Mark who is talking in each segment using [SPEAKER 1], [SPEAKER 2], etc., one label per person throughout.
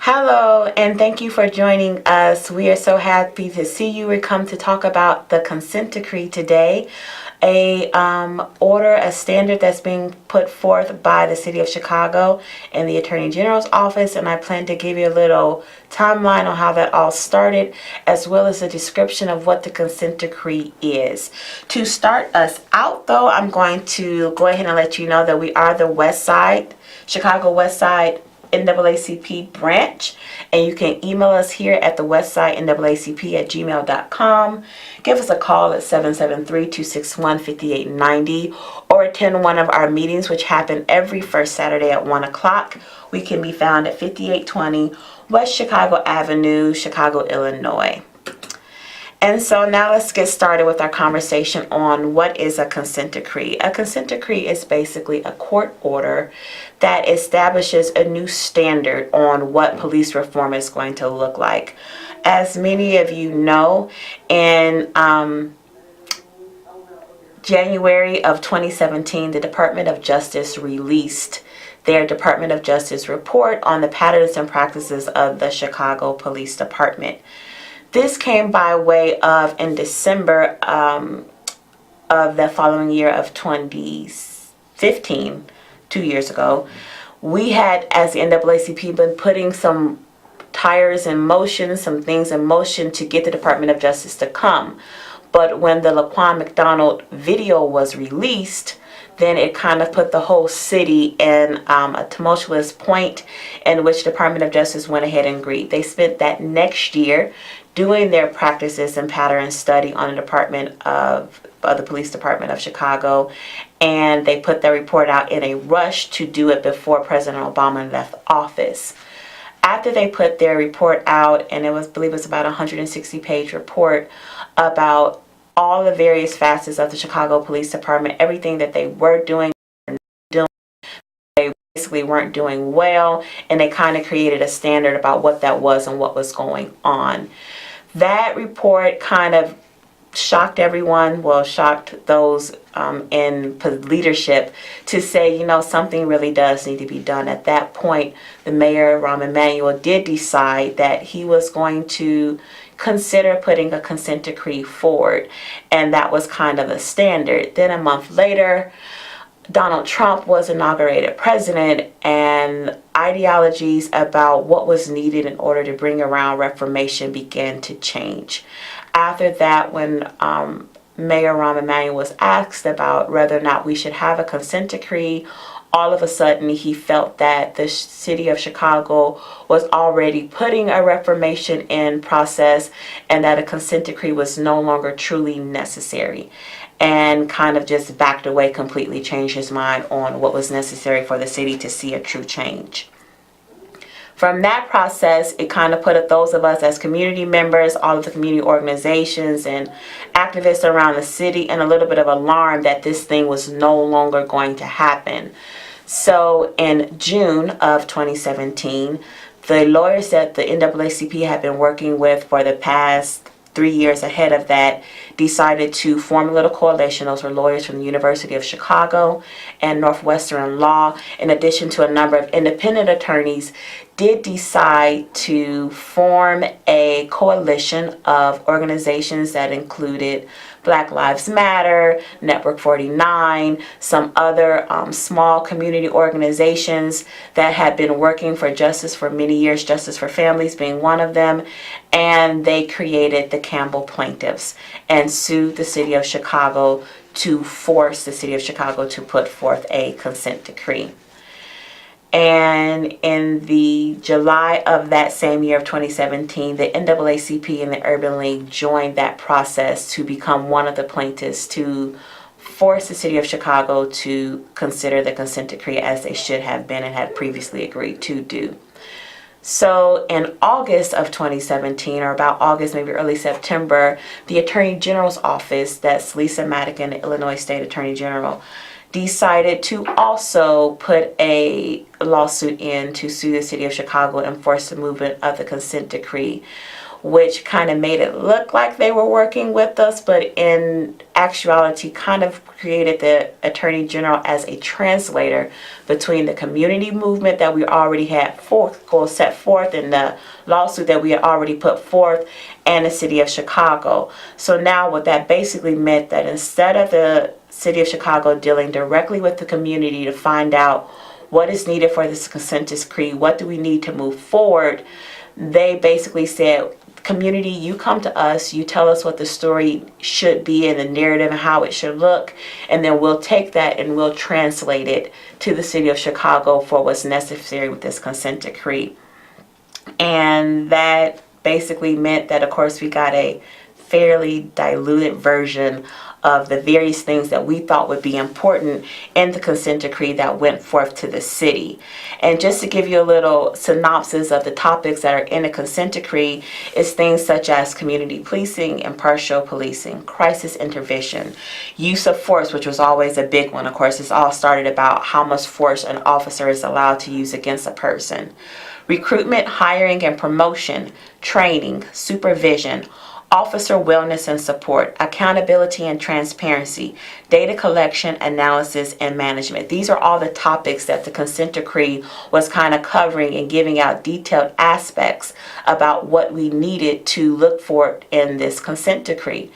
[SPEAKER 1] Hello, and thank you for joining us. We are so happy to see you. We come to talk about the consent decree today, a standard that's being put forth by the City of Chicago and the Attorney General's office, and I plan to give you a little timeline on how that all started, as well as a description of what the consent decree is. To start us out, though, I'm going to go ahead and let you know that we are the Westside, Chicago Westside NAACP branch, and you can email us here at the Westside NAACP@gmail.com. Give us a call at 773-261-5890 or attend one of our meetings, which happen every first Saturday at 1 o'clock. We can be found at 5820 West Chicago Avenue, Chicago, Illinois. And so now let's get started with our conversation on what is a consent decree. A consent decree is basically a court order that establishes a new standard on what police reform is going to look like. As many of you know, in January of 2017, the Department of Justice released their Department of Justice report on the patterns and practices of the Chicago Police Department. This came by way of, in December of the following year of 2015, 2 years ago, we had, as the NAACP, been putting some tires in motion, some things in motion to get the Department of Justice to come. But when the Laquan McDonald video was released, then it kind of put the whole city in a tumultuous point in which Department of Justice went ahead and agreed. They spent that next year doing their practices and pattern study on the the Police Department of Chicago, and they put their report out in a rush to do it before President Obama left office. After they put their report out, and I believe it was about a 160-page report about all the various facets of the Chicago Police Department, everything that they were doing, they basically weren't doing well, and they kind of created a standard about what that was and what was going on. That report kind of shocked everyone, well, shocked those in leadership to say, you know, something really does need to be done. At that point, the mayor, Rahm Emanuel, did decide that he was going to consider putting a consent decree forward, and that was kind of the standard. Then a month later, Donald Trump was inaugurated president, and ideologies about what was needed in order to bring around reformation began to change. After that, when Mayor Rahm Emanuel was asked about whether or not we should have a consent decree, all of a sudden he felt that the city of Chicago was already putting a reformation in process and that a consent decree was no longer truly necessary, and kind of just backed away, completely changed his mind on what was necessary for the city to see a true change. From that process, it kind of put those of us as community members, all of the community organizations and activists around the city, in a little bit of alarm that this thing was no longer going to happen. So in June of 2017, the lawyers that the NAACP had been working with for the past 3 years ahead of that decided to form a little coalition. Those were lawyers from the University of Chicago and Northwestern Law, in addition to a number of independent attorneys, did decide to form a coalition of organizations that included Black Lives Matter, Network 49, some other small community organizations that had been working for justice for many years, Justice for Families being one of them, and they created the Campbell Plaintiffs and sued the city of Chicago to force the city of Chicago to put forth a consent decree. And in the July of that same year of 2017, the NAACP and the Urban League joined that process to become one of the plaintiffs to force the city of Chicago to consider the consent decree as they should have been and had previously agreed to do. So in August of 2017, or about August, maybe early September, the Attorney General's office, that's Lisa Madigan, the Illinois State Attorney General, decided to also put a lawsuit in to sue the city of Chicago and force the movement of the consent decree. which kind of made it look like they were working with us, but in actuality kind of created the Attorney General as a translator between the community movement that we already had set forth in the lawsuit that we had already put forth and the City of Chicago. So now what that basically meant that instead of the City of Chicago dealing directly with the community to find out what is needed for this consent decree, what do we need to move forward, they basically said, community, you come to us, you tell us what the story should be and the narrative and how it should look, and then we'll take that and we'll translate it to the City of Chicago for what's necessary with this consent decree. And that basically meant that, of course, we got a fairly diluted version of the various things that we thought would be important in the consent decree that went forth to the city. And just to give you a little synopsis of the topics that are in the consent decree is things such as community policing, impartial policing, crisis intervention, use of force, which was always a big one. Of course, it's all started about how much force an officer is allowed to use against a person. Recruitment, hiring, and promotion, training, supervision, officer wellness and support, accountability and transparency, data collection, analysis, and management. These are all the topics that the consent decree was kind of covering and giving out detailed aspects about what we needed to look for in this consent decree.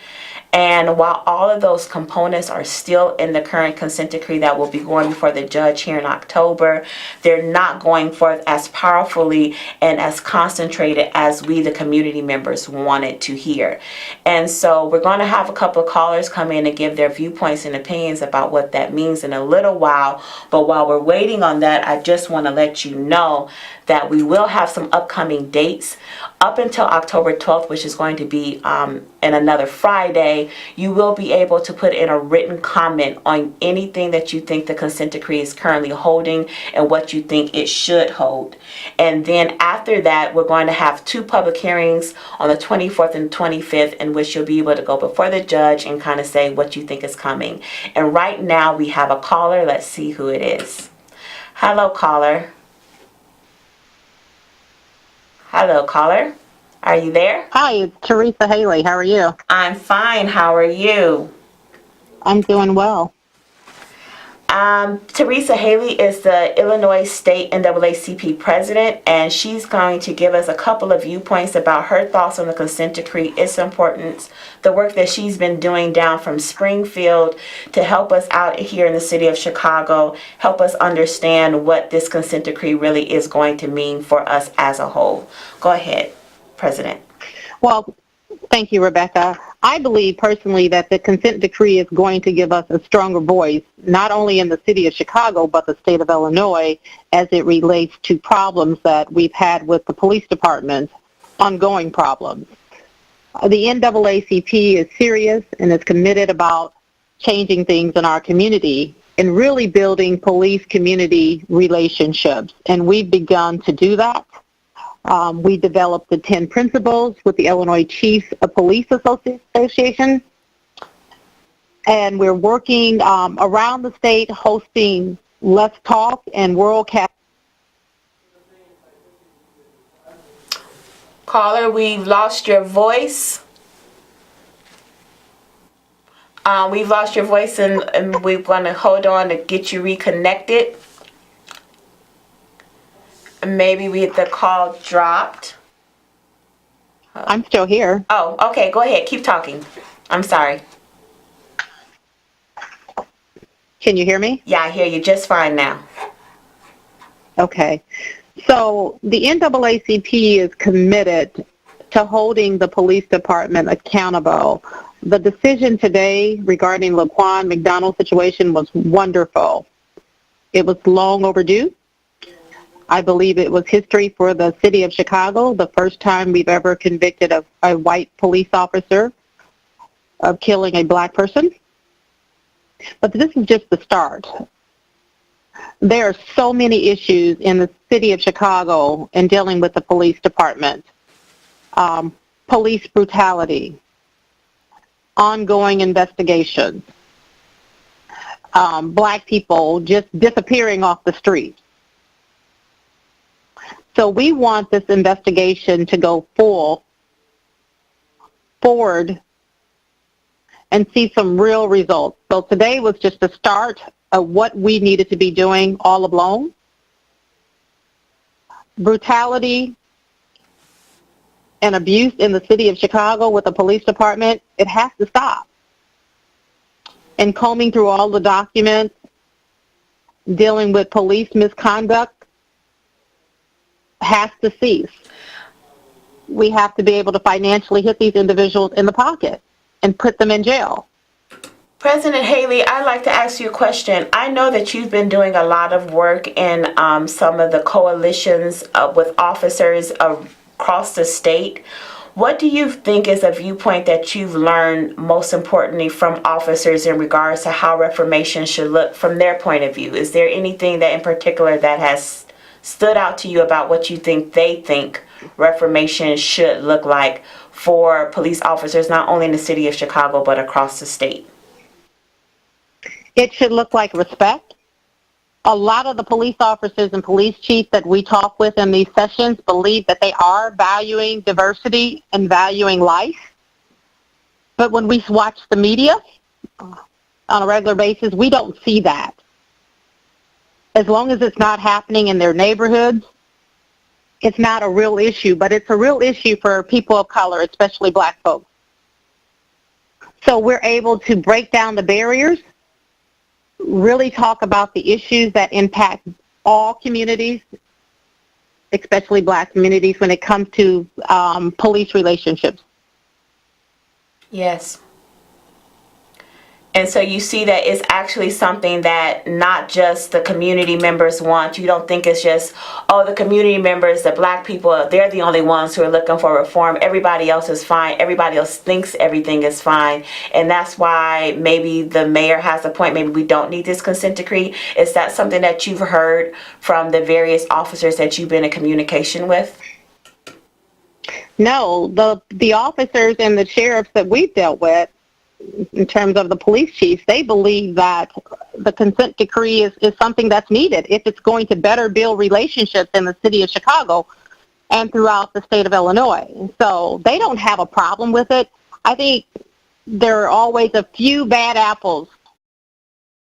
[SPEAKER 1] And while all of those components are still in the current consent decree that will be going before the judge here in October, they're not going forth as powerfully and as concentrated as we, the community members, wanted to hear. And so we're going to have a couple of callers come in and give their viewpoints and opinions about what that means in a little while. But while we're waiting on that, I just want to let you know that we will have some upcoming dates up until October 12th, which is going to be in another Friday. You will be able to put in a written comment on anything that you think the consent decree is currently holding and what you think it should hold. And then after that, we're going to have two public hearings on the 24th and 25th in which you'll be able to go before the judge and kind of say what you think is coming. And right now we have a caller. Let's see who it is. Hello, caller. Hello, caller. Are you there?
[SPEAKER 2] Hi, it's TERESA Haley. How are you?
[SPEAKER 1] I'm fine. How are you?
[SPEAKER 2] I'm doing well.
[SPEAKER 1] TERESA Haley is the Illinois State NAACP president, and she's going to give us a couple of viewpoints about her thoughts on the consent decree, its importance, the work that she's been doing down from Springfield to help us out here in the city of Chicago, help us understand what this consent decree really is going to mean for us as a whole. Go ahead, President.
[SPEAKER 2] Well, thank you, Rebecca. I believe personally that the consent decree is going to give us a stronger voice, not only in the city of Chicago, but the state of Illinois, as it relates to problems that we've had with the police department, ongoing problems. The NAACP is serious and is committed about changing things in our community and really building police-community relationships, and we've begun to do that. We developed the 10 principles with the Illinois Chiefs of Police Association, and we're working around the state hosting Let's Talk and WorldCast.
[SPEAKER 1] Caller, we've lost your voice. We've lost your voice, and we're going to hold on to get you reconnected. Maybe the call dropped.
[SPEAKER 2] I'm still here.
[SPEAKER 1] Oh, okay. Go ahead. Keep talking. I'm sorry.
[SPEAKER 2] Can you hear me?
[SPEAKER 1] Yeah, I hear you just fine now.
[SPEAKER 2] Okay. So the NAACP is committed to holding the police department accountable. The decision today regarding Laquan McDonald's situation was wonderful. It was long overdue. I believe it was history for the city of Chicago, the first time we've ever convicted a white police officer of killing a black person. But this is just the start. There are so many issues in the city of Chicago in dealing with the police department. Police brutality, ongoing investigations, black people just disappearing off the street. So we want this investigation to go full forward and see some real results. So today was just the start of what we needed to be doing all along. Brutality and abuse in the city of Chicago with the police department, it has to stop. And combing through all the documents, dealing with police misconduct has to cease. We have to be able to financially hit these individuals in the pocket and put them in jail.
[SPEAKER 1] President Haley, I'd like to ask you a question. I know that you've been doing a lot of work in some of the coalitions with officers across the state. What do you think is a viewpoint that you've learned most importantly from officers in regards to how reformation should look from their point of view? Is there anything that in particular that has stood out to you about what you think they think reformation should look like for police officers, not only in the city of Chicago, but across the state?
[SPEAKER 2] It should look like respect. A lot of the police officers and police chiefs that we talk with in these sessions believe that they are valuing diversity and valuing life. But when we watch the media on a regular basis, we don't see that. As long as it's not happening in their neighborhoods, it's not a real issue, but it's a real issue for people of color, especially black folks. So we're able to break down the barriers, really talk about the issues that impact all communities, especially black communities, when it comes to police relationships.
[SPEAKER 1] Yes. And so you see that it's actually something that not just the community members want. You don't think it's just, oh, the community members, the black people, they're the only ones who are looking for reform. Everybody else is fine. Everybody else thinks everything is fine. And that's why maybe the mayor has a point. Maybe we don't need this consent decree. Is that something that you've heard from the various officers that you've been in communication with?
[SPEAKER 2] No, the officers and the sheriffs that we've dealt with, in terms of the police chiefs, they believe that the consent decree is something that's needed if it's going to better build relationships in the city of Chicago and throughout the state of Illinois. So they don't have a problem with it. I think there are always a few bad apples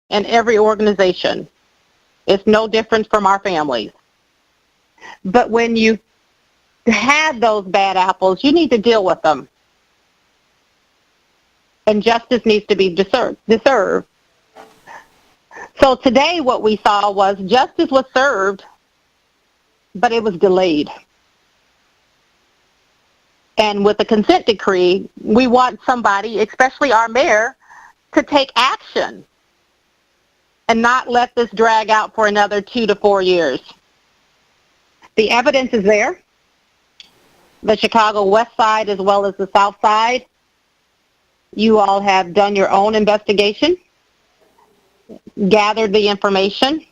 [SPEAKER 2] in every organization. It's no different from our families. But when you have those bad apples, you need to deal with them. And justice needs to be deserved. So today what we saw was justice was served, but it was delayed. And with the consent decree, we want somebody, especially our mayor, to take action and not let this drag out for another 2 to 4 years. The evidence is there. The Chicago Westside as well as the South Side. You all have done your own investigation, gathered the information,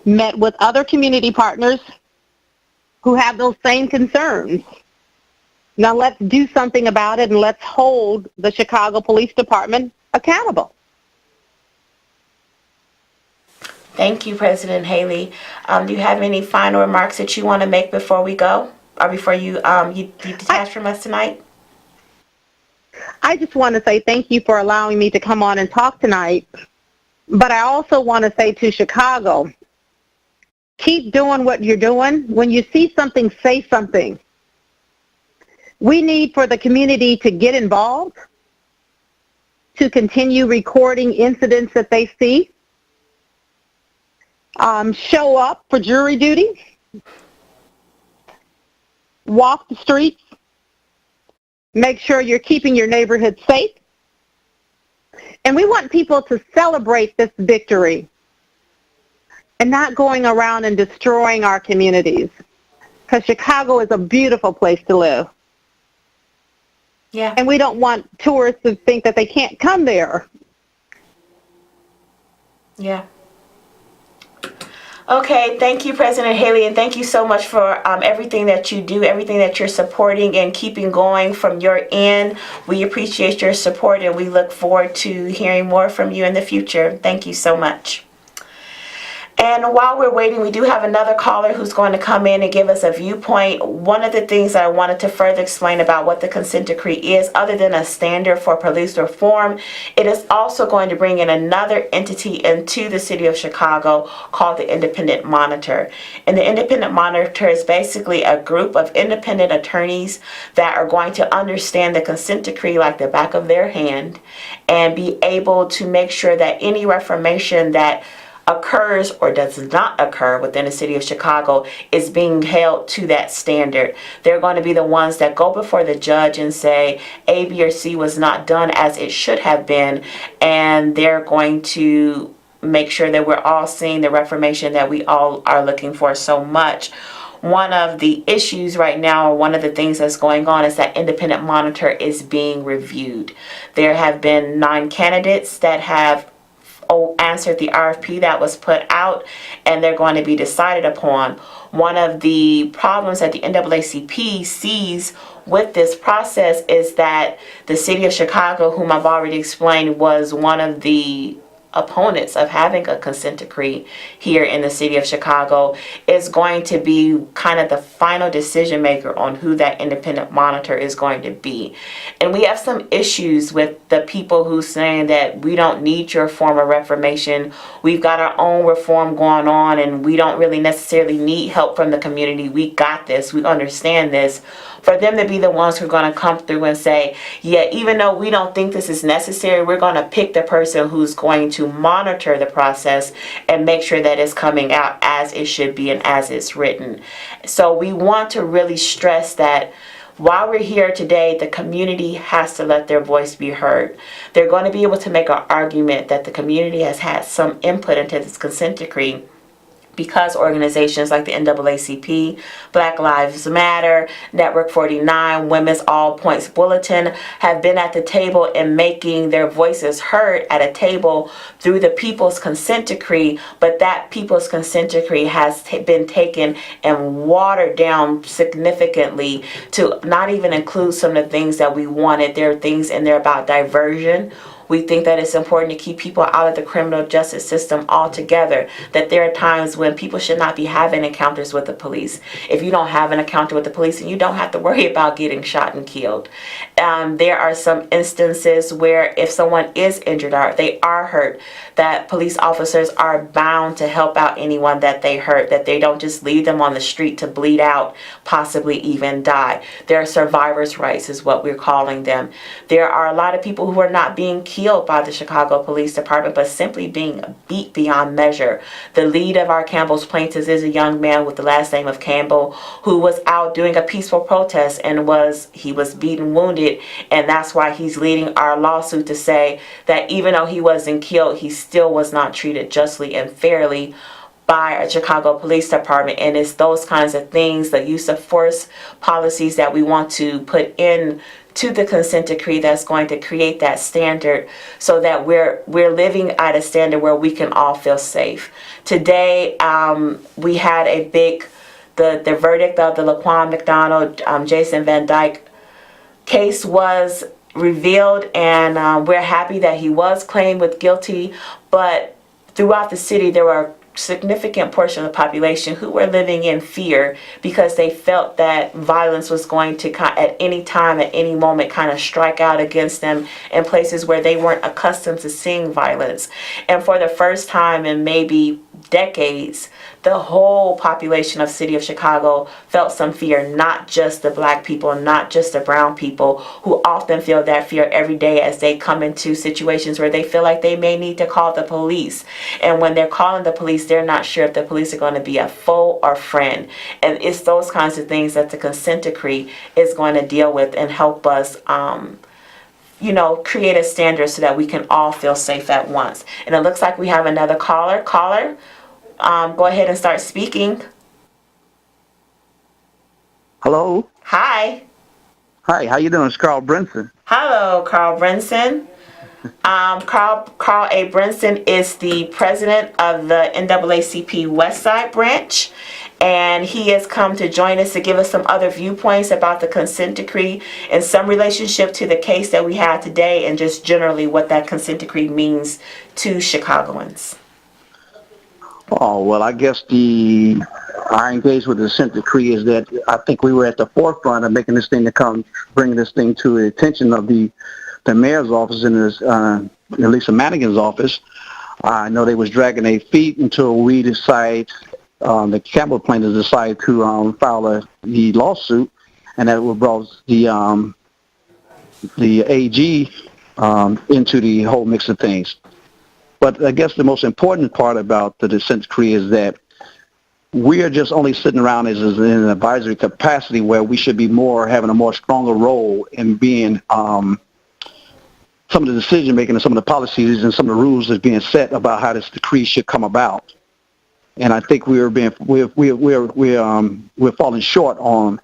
[SPEAKER 2] met with other community partners who have those same concerns. Now let's do something about it and let's hold the Chicago Police Department accountable.
[SPEAKER 1] Thank you, President Haley. Do you have any final remarks that you want to make before we go, or before you detach from us tonight?
[SPEAKER 2] I just want to say thank you for allowing me to come on and talk tonight. But I also want to say to Chicago, keep doing what you're doing. When you see something, say something. We need for the community to get involved, to continue recording incidents that they see, show up for jury duty, walk the streets, make sure you're keeping your neighborhood safe. And we want people to celebrate this victory and not going around and destroying our communities, because Chicago is a beautiful place to live.
[SPEAKER 1] Yeah.
[SPEAKER 2] And we don't want tourists to think that they can't come there.
[SPEAKER 1] Yeah. Okay, thank you, President Haley, and thank you so much for everything that you do, everything that you're supporting and keeping going from your end. We appreciate your support, and we look forward to hearing more from you in the future. Thank you so much. And while we're waiting, we do have another caller who's going to come in and give us a viewpoint. One of the things that I wanted to further explain about what the consent decree is, other than a standard for police reform, it is also going to bring in another entity into the city of Chicago called the Independent Monitor. And the Independent Monitor is basically a group of independent attorneys that are going to understand the consent decree like the back of their hand and be able to make sure that any reformation that occurs or does not occur within the city of Chicago is being held to that standard. They're going to be the ones that go before the judge and say A, B, or C was not done as it should have been, and they're going to make sure that we're all seeing the reformation that we all are looking for so much. One of the issues right now, or one of the things that's going on, is that Independent Monitor is being reviewed. There have been 9 candidates that have answered the RFP that was put out, and they're going to be decided upon. One of the problems that the NAACP sees with this process is that the city of Chicago, whom I've already explained, was one of the opponents of having a consent decree here in the city of Chicago, is going to be kind of the final decision maker on who that independent monitor is going to be. And we have some issues with the people who saying that we don't need your form of reformation. We've got our own reform going on and we don't really necessarily need help from the community. We got this. We understand this. For them to be the ones who are going to come through and say, yeah, even though we don't think this is necessary, we're going to pick the person who's going to monitor the process and make sure that it's coming out as it should be and as it's written. So we want to really stress that while we're here today, the community has to let their voice be heard. They're going to be able to make an argument that the community has had some input into this consent decree, because organizations like the NAACP, Black Lives Matter, Network 49, Women's All Points Bulletin have been at the table and making their voices heard at a table through the People's Consent Decree, but that People's Consent Decree has been taken and watered down significantly to not even include some of the things that we wanted. There are things in there about diversion. We think that it's important to keep people out of the criminal justice system altogether, that there are times when people should not be having encounters with the police. If you don't have an encounter with the police, and you don't have to worry about getting shot and killed. There are some instances where if someone is injured or they are hurt, that police officers are bound to help out anyone that they hurt, that they don't just leave them on the street to bleed out, possibly even die. There are survivors' rights is what we're calling them. There are a lot of people who are not being killed by the Chicago Police Department, but simply being beat beyond measure. The lead of our Campbell's plaintiffs is a young man with the last name of Campbell who was out doing a peaceful protest and he was beaten, wounded, and that's why he's leading our lawsuit to say that even though he wasn't killed, he still was not treated justly and fairly by a Chicago Police Department. And it's those kinds of things, the use of force policies that we want to put in to the consent decree that's going to create that standard so that we're living at a standard where we can all feel safe. Today, we had the verdict of the Laquan McDonald, Jason Van Dyke case was revealed, and we're happy that he was claimed with guilty, but throughout the city there were a significant portion of the population who were living in fear because they felt that violence was going to at any time, at any moment, kind of strike out against them in places where they weren't accustomed to seeing violence. And for the first time in maybe decades, the whole population of city of Chicago felt some fear, not just the black people, not just the brown people, who often feel that fear every day as they come into situations where they feel like they may need to call the police. And when they're calling the police, they're not sure if the police are going to be a foe or friend. And it's those kinds of things that the consent decree is going to deal with and help us create a standard so that we can all feel safe at once. And it looks like we have another caller. Go ahead and start speaking.
[SPEAKER 3] Hello.
[SPEAKER 1] Hi.
[SPEAKER 3] Hi, how you doing? It's Carl Brinson.
[SPEAKER 1] Hello, Carl Brinson. Carl A. Brinson is the president of the NAACP Westside branch, and he has come to join us to give us some other viewpoints about the consent decree and some relationship to the case that we had today, and just generally what that consent decree means to Chicagoans.
[SPEAKER 3] Oh, well, I guess our engagement with the consent decree is that I think we were at the forefront of making this thing bringing this thing to the attention of the mayor's office and Lisa Madigan's office. I know they was dragging their feet until we the Campbell plaintiffs decided to file the lawsuit, and that brought the AG into the whole mix of things. But I guess the most important part about the consent decree is that we are just only sitting around as in an advisory capacity, where we should be having a more stronger role in being some of the decision making and some of the policies and some of the rules that's being set about how this decree should come about. And I think we're falling short on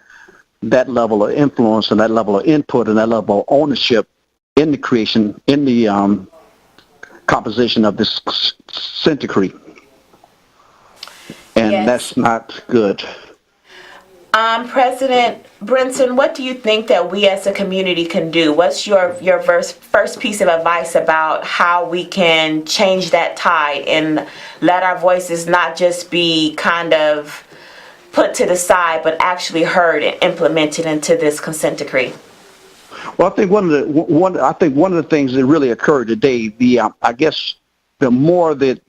[SPEAKER 3] that level of influence and that level of input and that level of ownership in the creation, in the composition of this consent decree. And
[SPEAKER 1] Yes.
[SPEAKER 3] That's not good.
[SPEAKER 1] President Brinson, what do you think that we as a community can do? What's your first piece of advice about how we can change that tide and let our voices not just be kind of put to the side, but actually heard and implemented into this consent decree?
[SPEAKER 3] Well, I think one of the things that really occurred today, I guess the more that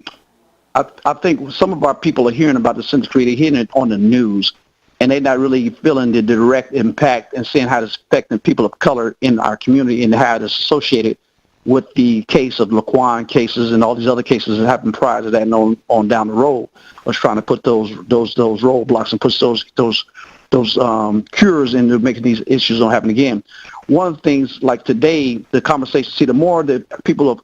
[SPEAKER 3] I think some of our people are hearing about the consent decree, they're hearing it on the news, and they're not really feeling the direct impact and seeing how it's affecting people of color in our community and how it's associated with the case of Laquan cases and all these other cases that happened prior to that and on down the road. Was trying to put those roadblocks and push those cures into making these issues don't happen again. One of the things, like today, the conversation. See, the more the people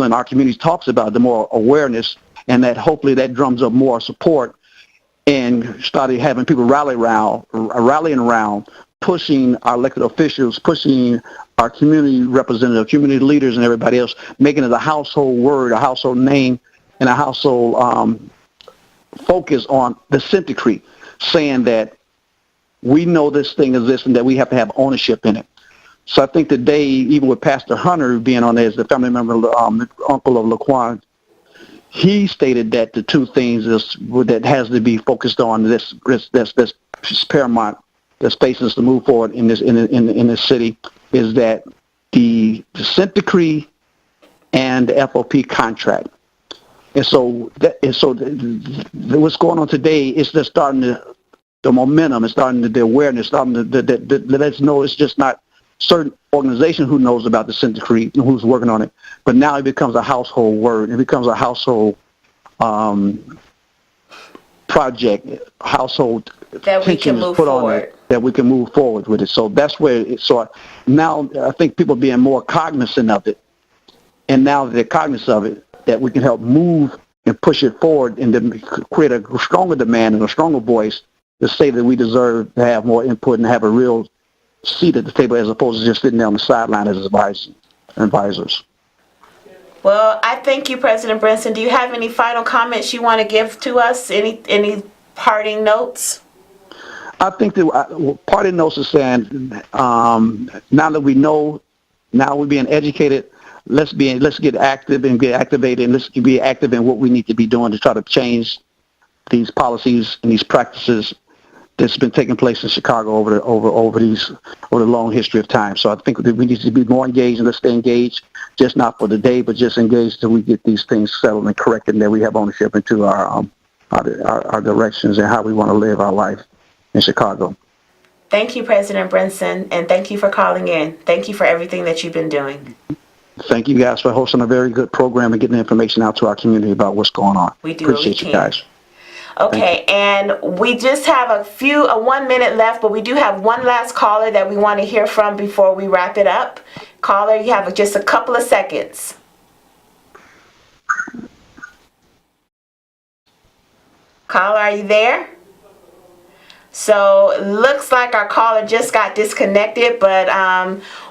[SPEAKER 3] in our communities talks about it, the more awareness, and that hopefully that drums up more support and started having people rallying around, pushing our elected officials, pushing our community representatives, community leaders, and everybody else, making it a household word, a household name, and a household focus on the consent decree, saying that we know this thing exists and that we have to have ownership in it. So I think today, even with Pastor Hunter being on there as the family member, uncle of Laquan, he stated that the two things that has to be focused on that's paramount, that's facing us to move forward in this city, is that the consent decree and the FOP contract. And so what's going on today is just starting the momentum, it's starting the awareness, starting to let us know it's just not certain organization who knows about the consent decree and who's working on it, but now it becomes a household word. It becomes a household project, household
[SPEAKER 1] that we can move forward.
[SPEAKER 3] That we can move forward with it. So that's where now I think people are being more cognizant of it, and now that they're cognizant of it, that we can help move and push it forward and then create a stronger demand and a stronger voice to say that we deserve to have more input and have a real seat at the table as opposed to just sitting there on the sideline as advisors.
[SPEAKER 1] Well, I thank you, President Brinson. Do you have any final comments you want to give to us? Any parting notes?
[SPEAKER 3] I think that parting notes is saying now that we know, now we're being educated, let's get active and get activated, and let's be active in what we need to be doing to try to change these policies and these practices that's been taking place in Chicago over the long history of time. So I think that we need to be more engaged, and let's stay engaged, just not for the day, but just engaged till we get these things settled and corrected, and that we have ownership into our directions and how we want to live our life in Chicago.
[SPEAKER 1] Thank you, President Brinson, and thank you for calling in. Thank you for everything that you've been doing.
[SPEAKER 3] Thank you guys for hosting a very good program and getting the information out to our community about what's going on.
[SPEAKER 1] We do.
[SPEAKER 3] Appreciate you guys.
[SPEAKER 1] Okay, and we just have a 1 minute left, but we do have one last caller that we want to hear from before we wrap it up. Caller, you have just a couple of seconds. Caller, are you there? So looks like our caller just got disconnected, but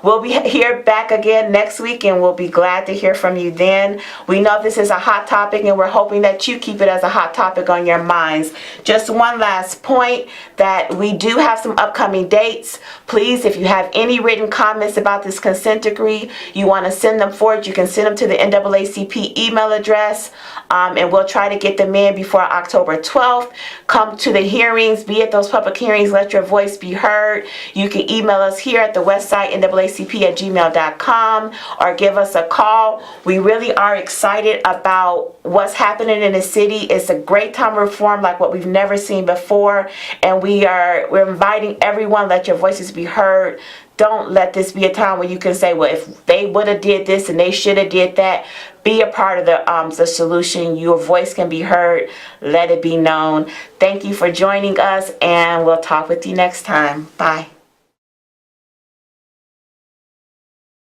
[SPEAKER 1] we'll be here back again next week, and we'll be glad to hear from you then. We know this is a hot topic, and we're hoping that you keep it as a hot topic on your minds. Just one last point, that we do have some upcoming dates. Please, if you have any written comments about this consent decree, you want to send them forward, you can send them to the NAACP email address, and we'll try to get them in before October 12th. Come to the hearings, be at those public hearings, let your voice be heard. You can email us here at the Westside NAACP@gmail.com or give us a call. We really are excited about what's happening in the city. It's a great time of reform like what we've never seen before, and we're inviting everyone, let your voices be heard. Don't let this be a time where you can say, well, if they would have did this and they should have did that. Be a part of the solution. Your voice can be heard. Let it be known. Thank you for joining us, and we'll talk with you next time. Bye.